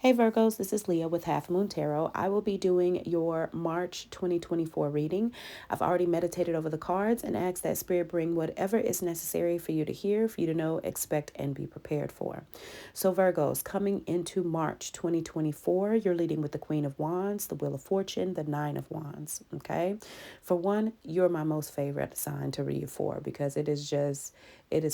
Hey Virgos, this is Leah with Half Moon Tarot. I will be doing your March 2024 reading. I've already meditated over the cards and asked that Spirit bring whatever is necessary for you to hear, for you to know, expect, and be prepared for. So, Virgos, coming into March 2024, you're leading with the Queen of Wands, the Wheel of Fortune, the Nine of Wands. Okay. For one, you're my most favorite sign to read for because it is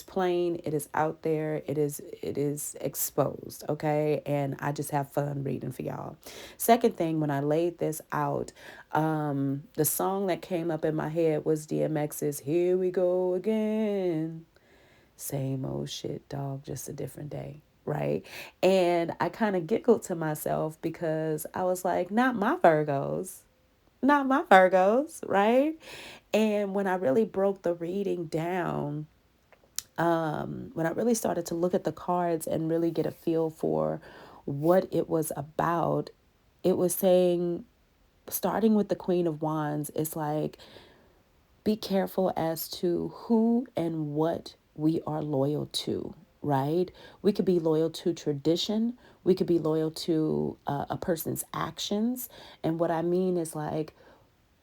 plain, it is out there, it is exposed, okay? And I just have fun reading for y'all. Second thing, when I laid this out, the song that came up in my head was DMX's Here We Go Again. Same old shit, dog, just a different day, right? And I kind of giggled to myself because I was like, not my Virgos. Not my Virgos, right? And when I really broke the reading down, when I really started to look at the cards and really get a feel for what it was about, it was saying, starting with the Queen of Wands, it's like, be careful as to who and what we are loyal to, right? We could be loyal to tradition. We could be loyal to a person's actions. And what I mean is like,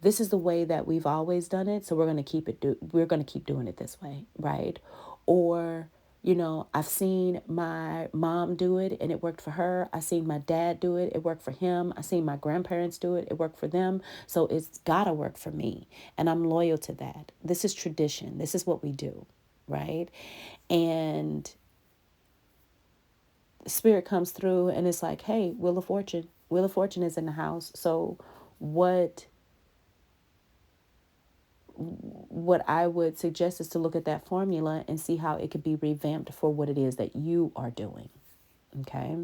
this is the way that we've always done it, so we're going to we're going to keep doing it this way, right? Or, I've seen my mom do it and it worked for her. I seen my dad do it, it worked for him. I seen my grandparents do it, it worked for them. So it's got to work for me, and I'm loyal to that. This is tradition. This is what we do, right? And Spirit comes through and it's like, "Hey, Wheel of Fortune. Wheel of Fortune is in the house." So what what I would suggest is to look at that formula and see how it could be revamped for what it is that you are doing. Okay.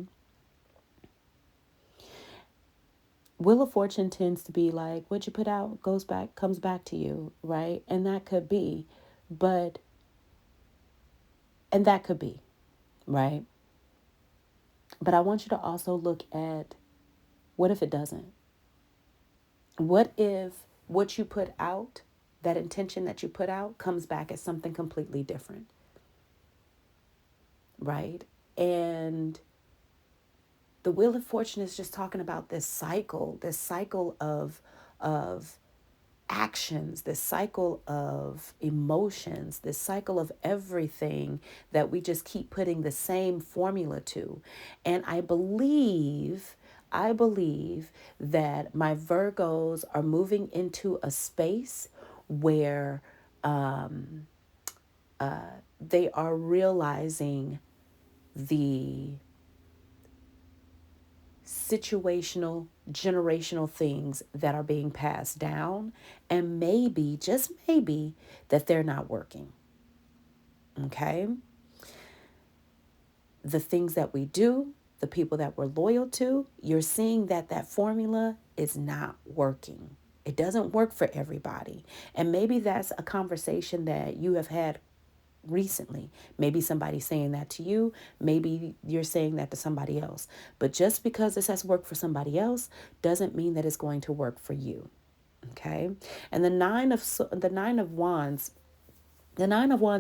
Wheel of Fortune tends to be like what you put out comes back to you, right? And that could be, but, and that could be, right? But I want you to also look at, what if it doesn't? What if what you put out, that intention that you put out, comes back as something completely different, right? And the Wheel of Fortune is just talking about this cycle of actions, this cycle of emotions, this cycle of everything that we just keep putting the same formula to. And I believe that my Virgos are moving into a space where they are realizing the situational, generational things that are being passed down, and maybe, just maybe, that they're not working. Okay? The things that we do, the people that we're loyal to, you're seeing that that formula is not working. It doesn't work for everybody. And maybe that's a conversation that you have had recently. Maybe somebody's saying that to you. Maybe you're saying that to somebody else. But just because this has worked for somebody else doesn't mean that it's going to work for you. Okay? And the Nine of Wands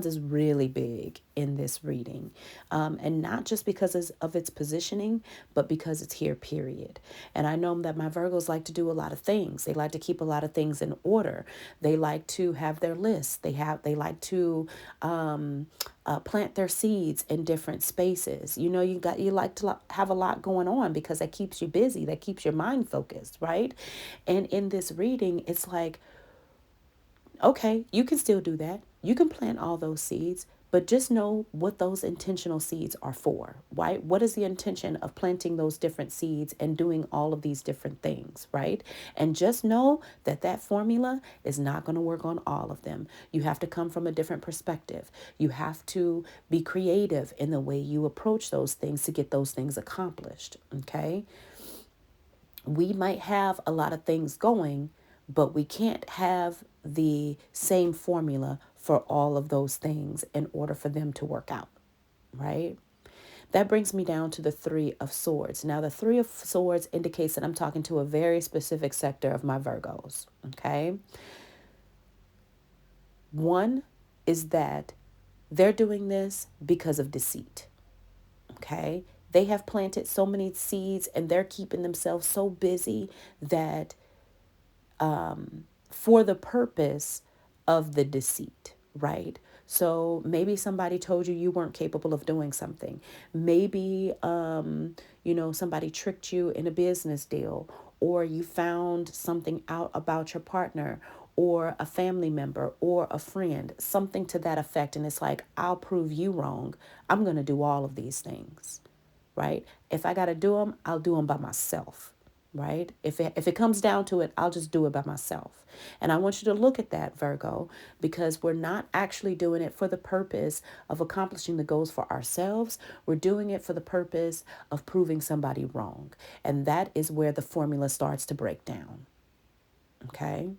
is really big in this reading. And not just because of its positioning, but because it's here, period. And I know that my Virgos like to do a lot of things. They like to keep a lot of things in order. They like to have their lists. They like to plant their seeds in different spaces. You like to have a lot going on because that keeps you busy. That keeps your mind focused, right? And in this reading, it's like, okay, you can still do that. You can plant all those seeds, but just know what those intentional seeds are for, right? What is the intention of planting those different seeds and doing all of these different things, right? And just know that that formula is not going to work on all of them. You have to come from a different perspective. You have to be creative in the way you approach those things to get those things accomplished, okay? We might have a lot of things going, but we can't have the same formula for all of those things in order for them to work out, right? That brings me down to the Three of Swords. Now, the Three of Swords indicates that I'm talking to a very specific sector of my Virgos, okay? One is that they're doing this because of deceit, okay? They have planted so many seeds and they're keeping themselves so busy that for the purpose of the deceit, right? So maybe somebody told you you weren't capable of doing something. Maybe, somebody tricked you in a business deal, or you found something out about your partner or a family member or a friend, something to that effect. And it's like, I'll prove you wrong. I'm going to do all of these things, right? If I got to do them, I'll do them by myself, right? If it comes down to it, I'll just do it by myself. And I want you to look at that, Virgo, because we're not actually doing it for the purpose of accomplishing the goals for ourselves. We're doing it for the purpose of proving somebody wrong. And that is where the formula starts to break down. Okay?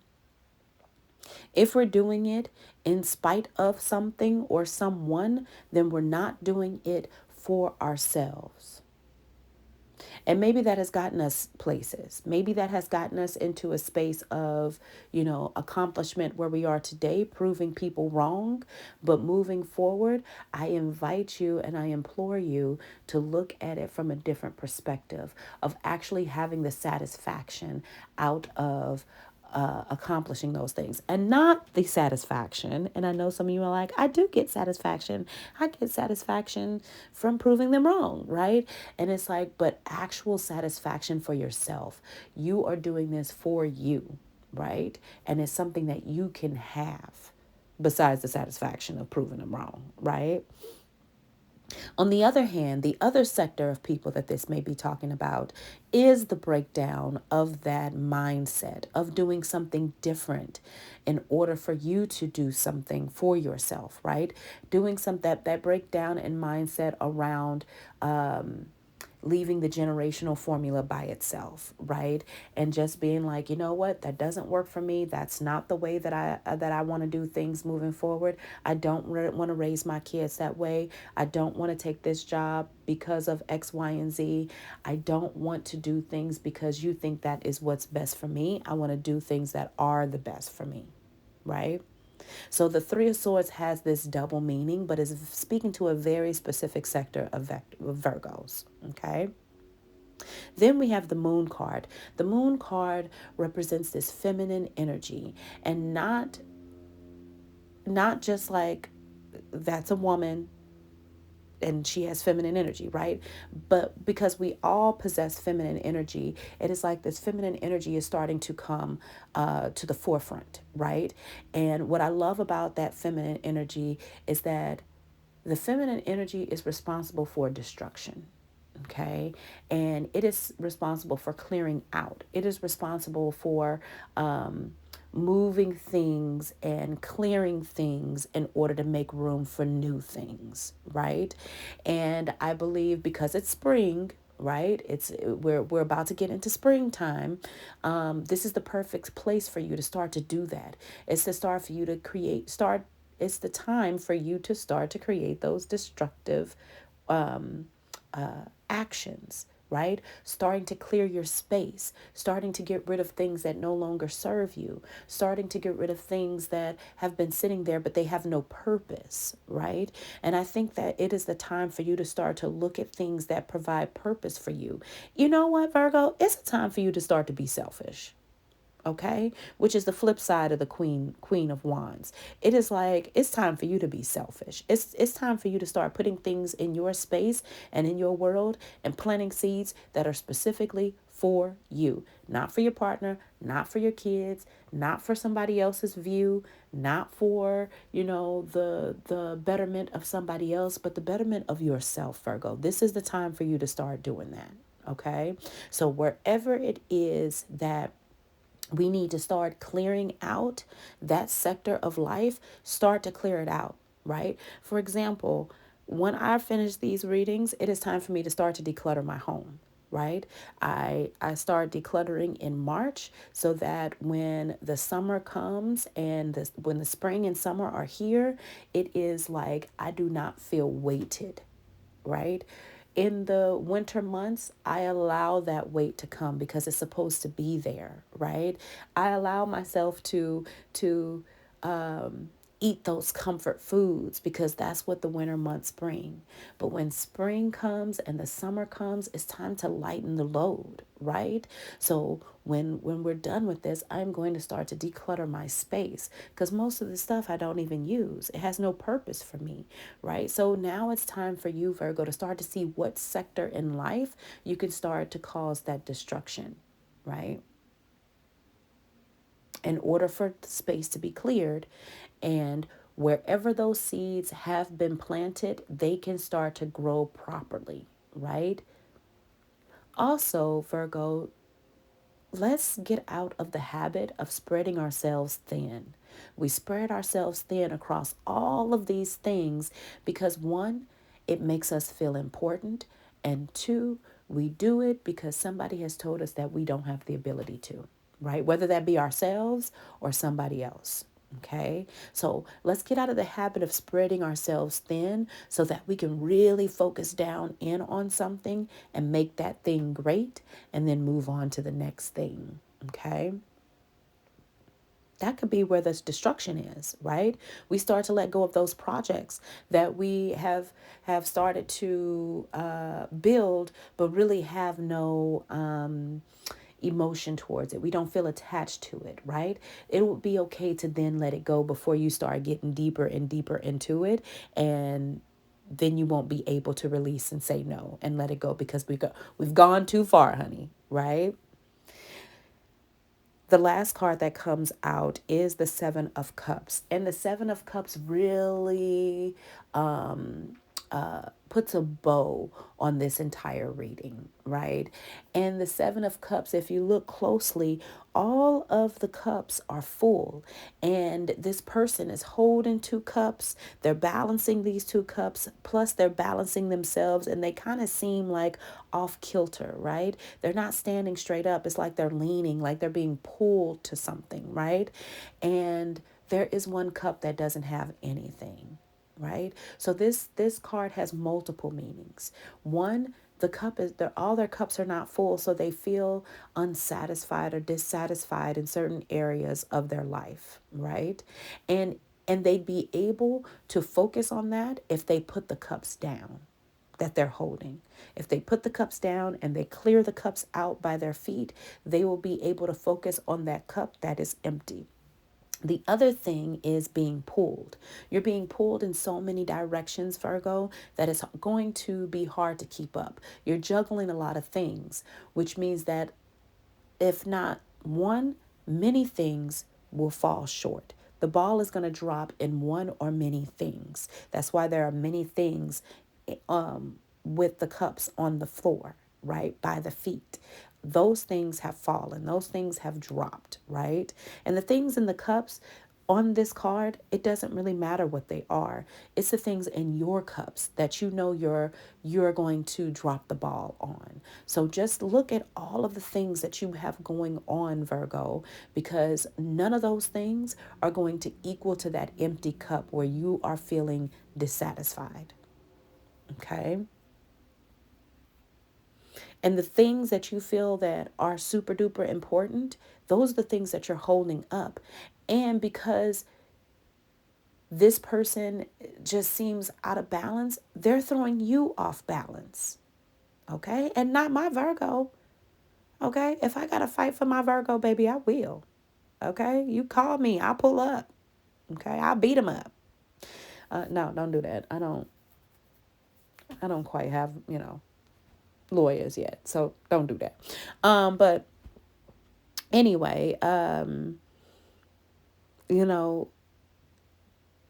If we're doing it in spite of something or someone, then we're not doing it for ourselves. And maybe that has gotten us places. Maybe that has gotten us into a space of, accomplishment where we are today, proving people wrong. But moving forward, I invite you and I implore you to look at it from a different perspective of actually having the satisfaction out of accomplishing those things and not the satisfaction. And I know some of you are like, I do get satisfaction. I get satisfaction from proving them wrong, right? And it's like, but actual satisfaction for yourself. You are doing this for you, right? And it's something that you can have besides the satisfaction of proving them wrong, right? On the other hand, the other sector of people that this may be talking about is the breakdown of that mindset of doing something different in order for you to do something for yourself, right? Doing some that breakdown in mindset around leaving the generational formula by itself, right? And just being like, you know what, that doesn't work for me. That's not the way that I want to do things moving forward. I don't want to raise my kids that way. I don't want to take this job because of X, Y, and Z. I don't want to do things because you think that is what's best for me. I want to do things that are the best for me, right? So the Three of Swords has this double meaning, but is speaking to a very specific sector of Virgos, okay? Then we have the Moon card. The Moon card represents this feminine energy, and not just like that's a woman and she has feminine energy, right? But because we all possess feminine energy, it is like this feminine energy is starting to come to the forefront, right? And what I love about that feminine energy is that the feminine energy is responsible for destruction. Okay. And it is responsible for clearing out. It is responsible for moving things and clearing things in order to make room for new things. Right. And I believe because it's spring, right, we're about to get into springtime. This is the perfect place for you to start to do that. It's the start for you to create start it's the time for you to start to create those destructive actions, right? Starting to clear your space, starting to get rid of things that no longer serve you, starting to get rid of things that have been sitting there but they have no purpose, right? And I think that it is the time for you to start to look at things that provide purpose for you. You know what, Virgo? It's a time for you to start to be selfish, okay, which is the flip side of the queen of wands. It is like it's time for you to be selfish. It's time for you to start putting things in your space and in your world and planting seeds that are specifically for you, not for your partner, not for your kids, not for somebody else's view, not for the betterment of somebody else, but the betterment of yourself, Virgo. This is the time for you to start doing that. Okay, so wherever it is that we need to start clearing out that sector of life, start to clear it out, right? For example, when I finish these readings, it is time for me to start to declutter my home, right? I start decluttering in March so that when the summer comes and when the spring and summer are here, it is like I do not feel weighted, right? In the winter months, I allow that weight to come because it's supposed to be there, right? I allow myself to eat those comfort foods because that's what the winter months bring. But when spring comes and the summer comes, it's time to lighten the load, right? So when we're done with this, I'm going to start to declutter my space because most of the stuff I don't even use. It has no purpose for me, right? So now it's time for you, Virgo, to start to see what sector in life you can start to cause that destruction, right? In order for the space to be cleared, and wherever those seeds have been planted, they can start to grow properly, right? Also, Virgo, let's get out of the habit of spreading ourselves thin. We spread ourselves thin across all of these things because one, it makes us feel important, and two, we do it because somebody has told us that we don't have the ability to, right? Whether that be ourselves or somebody else. Okay, so let's get out of the habit of spreading ourselves thin so that we can really focus down in on something and make that thing great and then move on to the next thing. Okay, that could be where this destruction is, right? We start to let go of those projects that we have started to build, but really have no emotion towards it. We don't feel attached to it, right? It would be okay to then let it go before you start getting deeper and deeper into it, and then you won't be able to release and say no and let it go because we've gone too far, honey, right? The last card that comes out is the Seven of Cups. And the Seven of Cups really puts a bow on this entire reading, right? And the Seven of Cups, if you look closely, all of the cups are full. And this person is holding two cups. They're balancing these two cups, plus they're balancing themselves, and they kind of seem like off kilter, right? They're not standing straight up. It's like they're leaning, like they're being pulled to something, right? And there is one cup that doesn't have anything, right? So this card has multiple meanings. One, the cup is there, all their cups are not full, so they feel unsatisfied or dissatisfied in certain areas of their life, right? And they'd be able to focus on that if they put the cups down that they're holding. If they put the cups down and they clear the cups out by their feet, they will be able to focus on that cup that is empty. The other thing is being pulled. You're being pulled in so many directions, Virgo, that it's going to be hard to keep up. You're juggling a lot of things, which means that if not one, many things will fall short. The ball is going to drop in one or many things. That's why there are many things with the cups on the floor, right? By the feet. Those things have fallen. Those things have dropped, right? And the things in the cups on this card, it doesn't really matter what they are. It's the things in your cups that you know you're going to drop the ball on. So just look at all of the things that you have going on, Virgo, because none of those things are going to equal to that empty cup where you are feeling dissatisfied. Okay? And the things that you feel that are super duper important, those are the things that you're holding up. And because this person just seems out of balance, they're throwing you off balance. Okay? And not my Virgo. Okay? If I got to fight for my Virgo, baby, I will. Okay? You call me, I'll pull up. Okay? I'll beat them up. No, don't do that. I don't quite have, lawyers yet. So don't do that. But anyway, you know,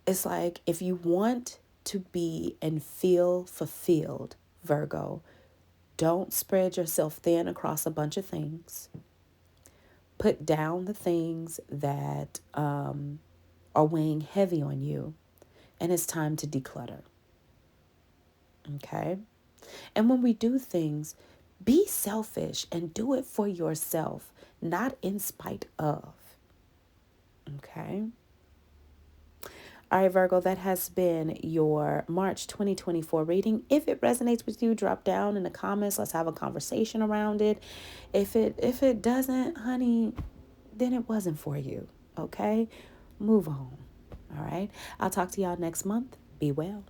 it's like if you want to be and feel fulfilled, Virgo, don't spread yourself thin across a bunch of things. Put down the things that are weighing heavy on you, and it's time to declutter. Okay? And when we do things, be selfish and do it for yourself, not in spite of. Okay? All right, Virgo, that has been your March 2024 reading. If it resonates with you, drop down in the comments. Let's have a conversation around it. If it doesn't, honey, then it wasn't for you. Okay? Move on. All right. I'll talk to y'all next month. Be well.